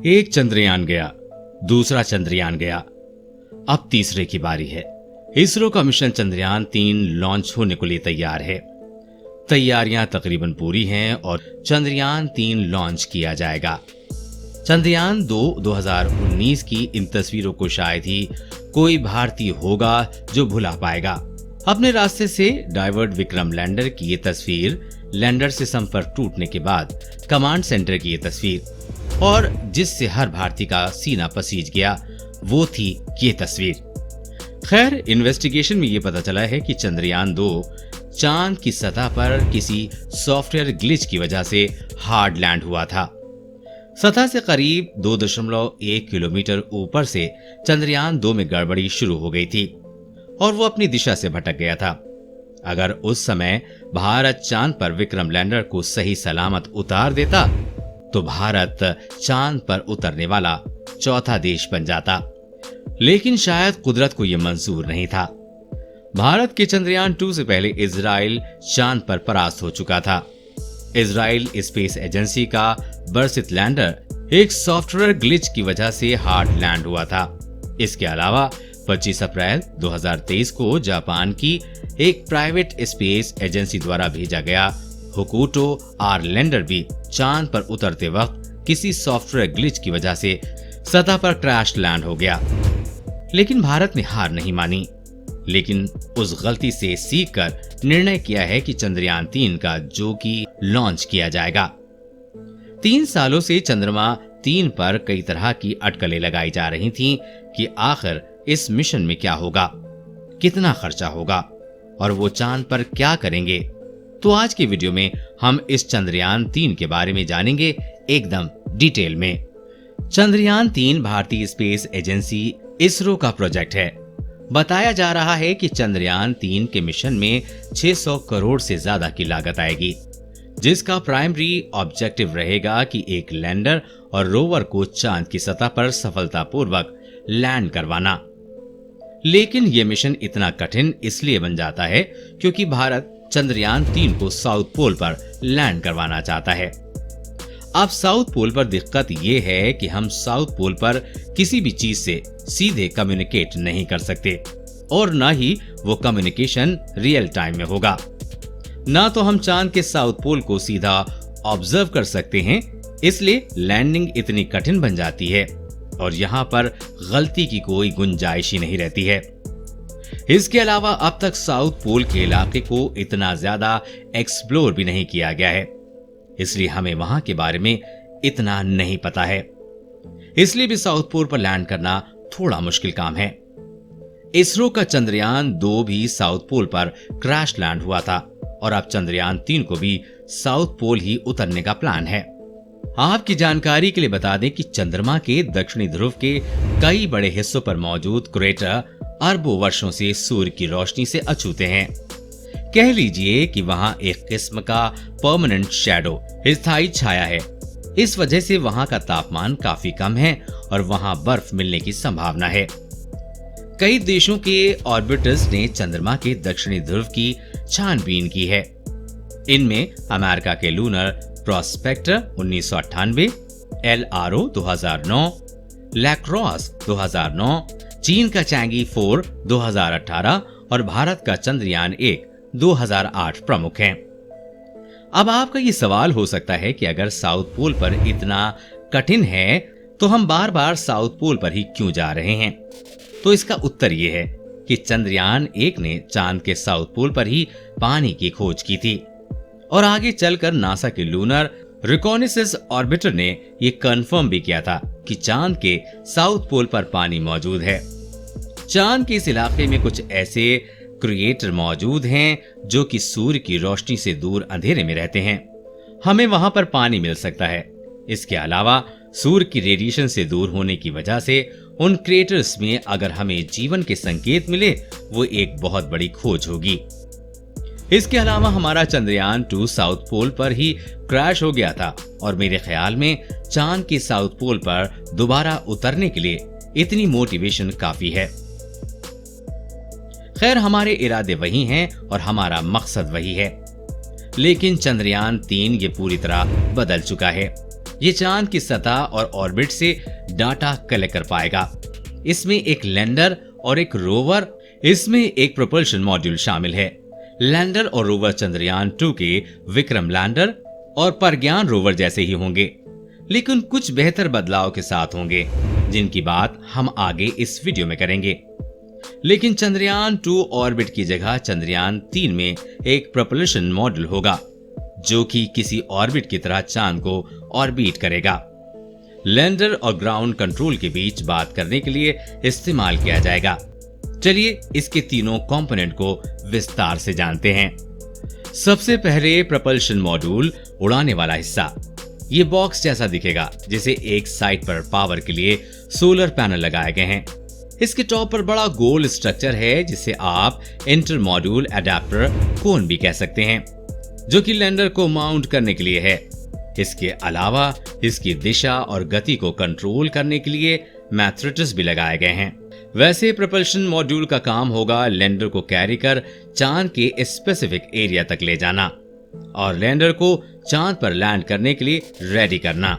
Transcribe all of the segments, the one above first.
एक चंद्रयान गया, दूसरा चंद्रयान गया, अब तीसरे की बारी है। इसरो का मिशन चंद्रयान 3 लॉन्च होने को लिए तैयार है। तैयारियां तकरीबन पूरी हैं और चंद्रयान 3 लॉन्च किया जाएगा। चंद्रयान 2 2019 की इन तस्वीरों को शायद ही कोई भारतीय होगा जो भुला पाएगा। अपने रास्ते से डाइवर्ट विक्रम लैंडर की ये तस्वीर, लैंडर से संपर्क टूटने के बाद कमांड सेंटर की ये तस्वीर, और जिससे हर भारतीय का सीना पसीज गया वो थी ये तस्वीर। खैर, इन्वेस्टिगेशन में ये पता चला है कि चंद्रयान 2 चांद की सतह पर किसी सॉफ्टवेयर ग्लिच की वजह से हार्ड लैंड हुआ था। सतह से करीब 2.1 किलोमीटर ऊपर से चंद्रयान 2 में गड़बड़ी शुरू हो गई थी और वो अपनी दिशा से भटक गया था। अगर उस समय भारत चांद पर विक्रम लैंडर को सही सलामत उतार देता तो भारत चांद पर उतरने वाला चौथा देश बन जाता, लेकिन शायद कुदरत को यह मंजूर नहीं था। भारत के चंद्रयान 2 से पहले इजराइल चांद पर परास्त हो चुका था। इजराइल स्पेस एजेंसी का बर्सित लैंडर एक सॉफ्टवेयर ग्लिच की वजह से हार्ड लैंड हुआ था। इसके अलावा 25 अप्रैल 2023 को जापान की एक प्राइवेट स्पेस एजेंसी द्वारा भेजा गया होकुटो आर लैंडर भी चांद पर उतरते वक्त किसी सॉफ्टवेयर ग्लिच की वजह से सतह पर क्रैश लैंड हो गया। लेकिन भारत ने हार नहीं मानी, लेकिन उस गलती से सीखकर निर्णय किया है कि चंद्रयान 3 का जो कि लॉन्च किया जाएगा। 3 सालों से चंद्रमा 3 पर कई तरह की अटकलें लगाई जा रही थीं कि आखिर इस मिशन में क्या होगा, कितना खर्चा होगा और वो चांद पर क्या करेंगे। तो आज की वीडियो में हम इस चंद्रयान 3 के बारे में जानेंगे एकदम डिटेल में। चंद्रयान 3 भारतीय स्पेस एजेंसी इसरो का प्रोजेक्ट है। बताया जा रहा है कि चंद्रयान 3 के मिशन में 600 करोड़ से ज्यादा की लागत आएगी, जिसका प्राइमरी ऑब्जेक्टिव रहेगा कि एक लैंडर और रोवर को चांद की सतह पर सफलतापूर्वक लैंड करवाना। लेकिन यह मिशन इतना कठिन इसलिए बन जाता है क्योंकि भारत चंद्रयान 3 को साउथ पोल पर लैंड करवाना चाहता है। अब साउथ पोल पर दिक्कत यह है कि हम साउथ पोल पर किसी भी चीज से सीधे कम्युनिकेट नहीं कर सकते और ना ही वो कम्युनिकेशन रियल टाइम में होगा। ना तो हम चांद के साउथ पोल को सीधा ऑब्जर्व कर सकते हैं, इसलिए लैंडिंग इतनी कठिन बन जाती है और यहाँ पर गलती की कोई गुंजाइश ही नहीं रहती है। इसके अलावा अब तक साउथ पोल के इलाके को इतना ज्यादा एक्सप्लोर भी नहीं किया गया है, इसलिए हमें वहां के बारे में इतना नहीं पता है। इसलिए भी साउथ पोल पर लैंड करना थोड़ा मुश्किल काम है। इसरो का चंद्रयान 2 भी साउथ पोल पर क्रैश लैंड हुआ था और अब चंद्रयान 3 को भी साउथ पोल ही उतरने का प्लान है। आपकी जानकारी के लिए बता दें कि चंद्रमा के दक्षिणी ध्रुव के कई बड़े हिस्सों पर मौजूद क्रेटर अरबों वर्षों से सूर्य की रोशनी से अछूते हैं। कह लीजिए कि वहां एक किस्म का परमानेंट शैडो, स्थायी छाया है। इस वजह से वहां का तापमान काफी कम है और वहां बर्फ मिलने की संभावना है। कई देशों के ऑर्बिटर्स ने चंद्रमा के दक्षिणी ध्रुव की छानबीन की है। इनमें अमेरिका के लूनर प्रोस्पेक्टर 1998, LRO 2009, लैक्रोस 2009, चीन का चैंगी 4 2018 और भारत का चंद्रयान 1 2008 प्रमुख हैं। अब आपका ये सवाल हो सकता है कि अगर साउथ पोल पर इतना कठिन है तो हम बार बार साउथ पोल पर ही क्यों जा रहे हैं। तो इसका उत्तर ये है कि चंद्रयान 1 ने चांद के साउथ पोल पर ही पानी की खोज की थी और आगे चलकर नासा के लूनर रिकॉनेसेंस ऑर्बिटर ने यह कंफर्म भी किया था कि चांद के साउथ पोल पर पानी मौजूद है। चांद के इस इलाके में कुछ ऐसे क्रिएटर मौजूद हैं जो कि सूर्य की रोशनी से दूर अंधेरे में रहते हैं। हमें वहां पर पानी मिल सकता है। इसके अलावा सूर्य की रेडिएशन से दूर होने की वजह से उन क्रिएटर्स में अगर हमें जीवन के संकेत मिले वो एक बहुत बड़ी खोज होगी। इसके अलावा हमारा चंद्रयान 2 साउथ पोल पर ही क्रैश हो गया था और मेरे ख्याल में चांद के साउथ पोल पर दोबारा उतरने के लिए इतनी मोटिवेशन काफी है। खैर, हमारे इरादे वही हैं और हमारा मकसद वही है, लेकिन चंद्रयान 3 ये पूरी तरह बदल चुका है। ये चांद की सतह और ऑर्बिट से डाटा कलेक्ट कर पाएगा। इसमें एक लैंडर और एक रोवर, इसमें एक प्रोपल्शन मॉड्यूल शामिल है। लैंडर और रोवर चंद्रयान 2 के विक्रम लैंडर और प्रज्ञान रोवर जैसे ही होंगे, लेकिन कुछ बेहतर बदलाव के साथ होंगे, जिनकी बात हम आगे इस वीडियो में करेंगे। लेकिन चंद्रयान 2 ऑर्बिट की जगह चंद्रयान 3 में एक प्रोपल्शन मॉड्यूल होगा, जो कि किसी ऑर्बिट की तरह चांद को ऑर्बिट करेगा। लैंडर और ग्राउंड कंट्रोल के बीच बात करने के लिए इस्तेमाल किया जाएगा। चलिए इसके तीनों कंपोनेंट को विस्तार से जानते हैं। सबसे पहले प्रोपल्शन मॉड्यूल, उड़ाने वाला हिस्सा। ये बॉक्स जैसा दिखेगा, जिसे एक साइड पर पावर के लिए सोलर पैनल लगाए गए हैं। इसके टॉप पर बड़ा गोल स्ट्रक्चर है, जिसे आप इंटर मॉड्यूल अडेप्टर कोन भी कह सकते हैं, जो कि लैंडर को माउंट करने के लिए है। इसके अलावा इसकी दिशा और गति को कंट्रोल करने के लिए मैथरेटस भी लगाए गए हैं। वैसे प्रोपल्शन मॉड्यूल का काम होगा लैंडर को कैरी कर चांद के स्पेसिफिक एरिया तक ले जाना और लैंडर को चांद पर लैंड करने के लिए रेडी करना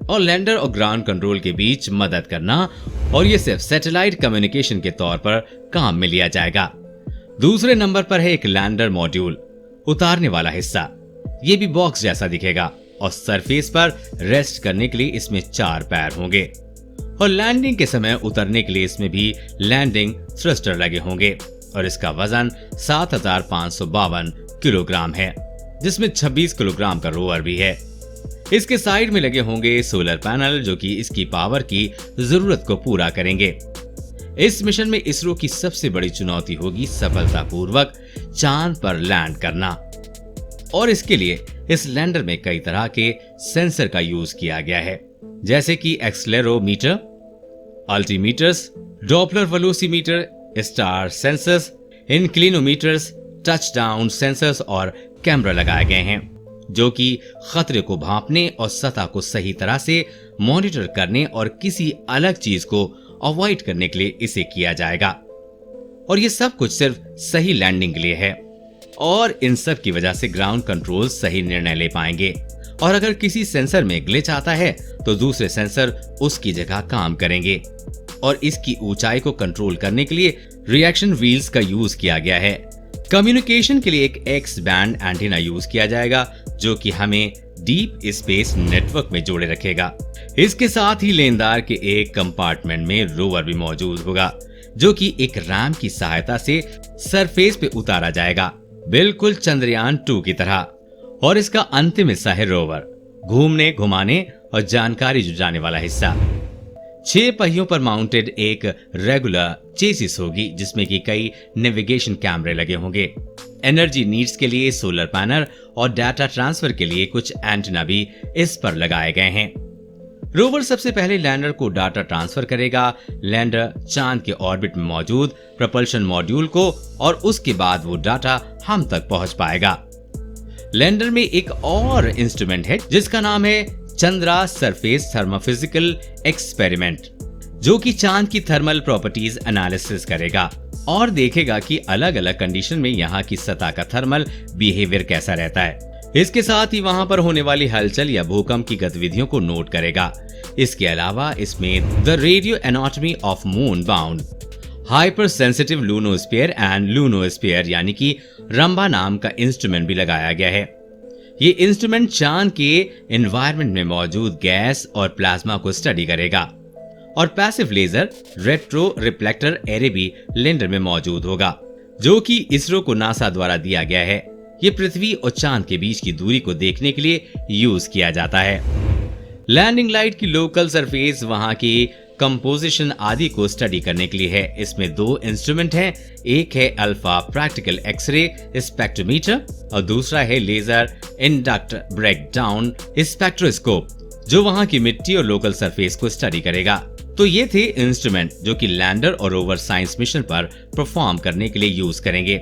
और लैंडर और ग्राउंड कंट्रोल के बीच मदद करना, और ये सिर्फ सैटेलाइट कम्युनिकेशन के तौर पर काम में लिया जाएगा। दूसरे नंबर पर है एक लैंडर मॉड्यूल, उतारने वाला हिस्सा। ये भी बॉक्स जैसा दिखेगा और सरफेस पर रेस्ट करने के लिए इसमें 4 पैर होंगे और लैंडिंग के समय उतरने के लिए इसमें भी लैंडिंग थ्रस्टर लगे होंगे और इसका वजन 7552 किलोग्राम है, जिसमें 26 किलोग्राम का रोवर भी है। इसके साइड में लगे होंगे सोलर पैनल, जो कि इसकी पावर की जरूरत को पूरा करेंगे। इस मिशन में इसरो की सबसे बड़ी चुनौती होगी सफलतापूर्वक चांद पर लैंड करना, और इसके लिए इस लैंडर में कई तरह के सेंसर का यूज किया गया है, जैसे कि accelerometer, altimeters, Doppler velocimeter, star sensors, inclinometers, touchdown sensors और कैमरा लगाए गए हैं, जो कि खतरे को भांपने और सतह को सही तरह से मॉनिटर करने और किसी अलग चीज को अवॉइड करने के लिए इसे किया जाएगा। और ये सब कुछ सिर्फ सही लैंडिंग के लिए है, और इन सब की वजह से ग्राउंड कंट्रोल सही निर्णय ले पाएंगे, और अगर किसी सेंसर में ग्लिच आता है तो दूसरे सेंसर उसकी जगह काम करेंगे। और इसकी ऊंचाई को कंट्रोल करने के लिए रिएक्शन व्हील्स का यूज किया गया है। कम्युनिकेशन के लिए एक एक्स बैंड एंटीना यूज किया जाएगा, जो कि हमें डीप स्पेस नेटवर्क में जोड़े रखेगा। इसके साथ ही लेनदार के एक कंपार्टमेंट में रोवर भी मौजूद होगा, जो कि एक रैम की सहायता से सरफेस पे उतारा जाएगा, बिल्कुल चंद्रयान 2 की तरह। और इसका अंतिम हिस्सा है रोवर, घूमने घुमाने और जानकारी जुटाने वाला हिस्सा। 6 पहियों पर माउंटेड एक रेगुलर चेसिस होगी, जिसमें कि कई नेविगेशन कैमरे लगे होंगे। एनर्जी नीड्स के लिए सोलर पैनल और डाटा ट्रांसफर के लिए कुछ एंटीना भी इस पर लगाए गए हैं। रोवर सबसे पहले लैंडर को डाटा ट्रांसफर करेगा, लैंडर चांद के ऑर्बिट में मौजूद प्रोपल्शन मॉड्यूल को, और उसके बाद वो डाटा हम तक पहुंच पाएगा। लैंडर में एक और इंस्ट्रूमेंट है, जिसका नाम है चंद्रा सरफेस थर्मोफिजिकल एक्सपेरिमेंट, जो कि चांद की थर्मल प्रॉपर्टीज एनालिसिस करेगा और देखेगा कि अलग अलग कंडीशन में यहाँ की सतह का थर्मल बिहेवियर कैसा रहता है। इसके साथ ही वहां पर होने वाली हलचल या भूकंप की गतिविधियों को नोट करेगा। इसके अलावा इसमें the radio anatomy of moon bound hyper sensitive lunosphere and lunosphere यानी कि रंबा नाम का इंस्ट्रूमेंट भी लगाया गया है। ये इंस्ट्रूमेंट चांद के एनवायरनमेंट में मौजूद गैस और प्लाज्मा को स्टडी करेगा, और passive laser retro reflector array भी लैंडर में मौजूद होगा, जो कि इसरो को नासा द्वारा दिया गया है। ये पृथ्वी और चांद के बीच की दूरी को देखने के लिए यूज किया जाता है। लैंडिंग लाइट की लोकल सरफेस, वहां की कंपोजिशन आदि को स्टडी करने के लिए है। इसमें 2 इंस्ट्रूमेंट हैं, एक है अल्फा प्रैक्टिकल एक्सरे स्पेक्ट्रोमीटर और दूसरा है लेजर इंडक्ट ब्रेकडाउन स्पेक्ट्रोस्कोप, जो वहां की मिट्टी और लोकल सरफेस को स्टडी करेगा। तो ये थे इंस्ट्रूमेंट जो कि लैंडर और रोवर साइंस मिशन पर परफॉर्म करने के लिए यूज करेंगे।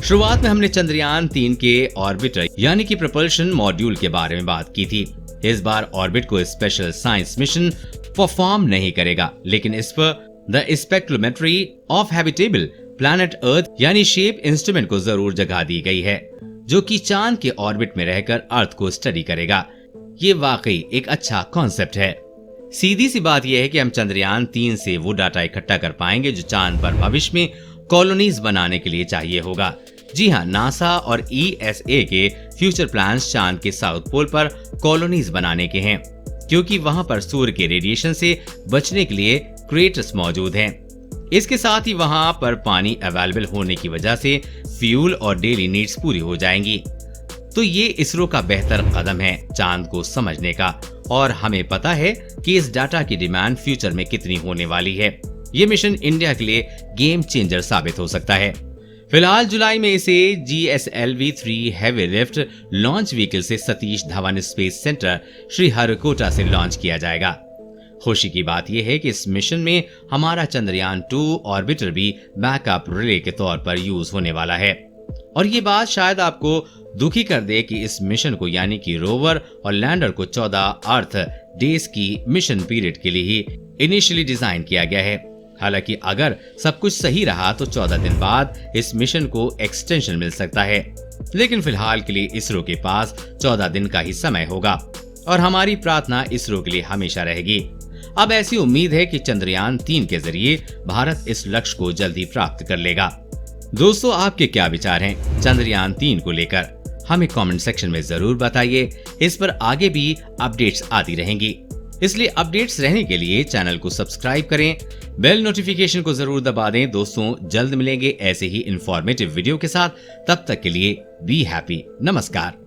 शुरुआत में हमने चंद्रयान 3 के ऑर्बिटर यानी कि प्रोपल्शन मॉड्यूल के बारे में बात की थी। इस बार ऑर्बिट को स्पेशल साइंस मिशन परफॉर्म नहीं करेगा, लेकिन इस पर the spectrometry of habitable planet Earth यानी शेप इंस्ट्रूमेंट को जरूर जगह दी गई है, जो कि चांद के ऑर्बिट में रहकर अर्थ को स्टडी करेगा। ये वाकई एक अच्छा कॉन्सेप्ट है। सीधी सी बात यह है कि हम चंद्रयान 3 से वो डाटा इकट्ठा कर पाएंगे जो चांद पर भविष्य में कॉलोनीज बनाने के लिए चाहिए होगा। जी हाँ, नासा और ESA के फ्यूचर प्लान्स चांद के साउथ पोल पर कॉलोनीज बनाने के हैं, क्योंकि वहां पर सूर्य के रेडिएशन से बचने के लिए क्रेटर्स मौजूद हैं। इसके साथ ही वहां पर पानी अवेलेबल होने की वजह से फ्यूल और डेली नीड्स पूरी हो जाएंगी। तो ये इसरो का बेहतर कदम है चांद को समझने का, और हमें पता है कि इस डाटा की डिमांड फ्यूचर में कितनी होने वाली है। ये मिशन इंडिया के लिए गेम चेंजर साबित हो सकता है। फिलहाल जुलाई में इसे GSLV-3 heavy lift launch vehicle से सतीश धवन स्पेस सेंटर श्रीहरिकोटा से लॉन्च किया जाएगा। खुशी की बात यह है कि इस मिशन में हमारा चंद्रयान 2 ऑर्बिटर भी बैकअप रिले के तौर पर यूज होने वाला है। और ये बात शायद आपको दुखी कर दे कि इस मिशन को यानी कि रोवर और लैंडर को 14 अर्थ डेज की मिशन पीरियड के लिए ही इनिशियली डिजाइन किया गया है। हालांकि अगर सब कुछ सही रहा तो 14 दिन बाद इस मिशन को एक्सटेंशन मिल सकता है, लेकिन फिलहाल के लिए इसरो के पास 14 दिन का ही समय होगा और हमारी प्रार्थना इसरो के लिए हमेशा रहेगी। अब ऐसी उम्मीद है कि चंद्रयान 3 के जरिए भारत इस लक्ष्य को जल्दी प्राप्त कर लेगा। दोस्तों, आपके क्या विचार हैं चंद्रयान 3 को लेकर? हमें कमेंट सेक्शन में जरूर बताइए। इस पर आगे भी अपडेट्स आती रहेंगी, इसलिए अपडेट्स रहने के लिए चैनल को सब्सक्राइब करें, बेल नोटिफिकेशन को जरूर दबा दें। दोस्तों, जल्द मिलेंगे ऐसे ही इंफॉर्मेटिव वीडियो के साथ। तब तक के लिए बी हैप्पी। नमस्कार।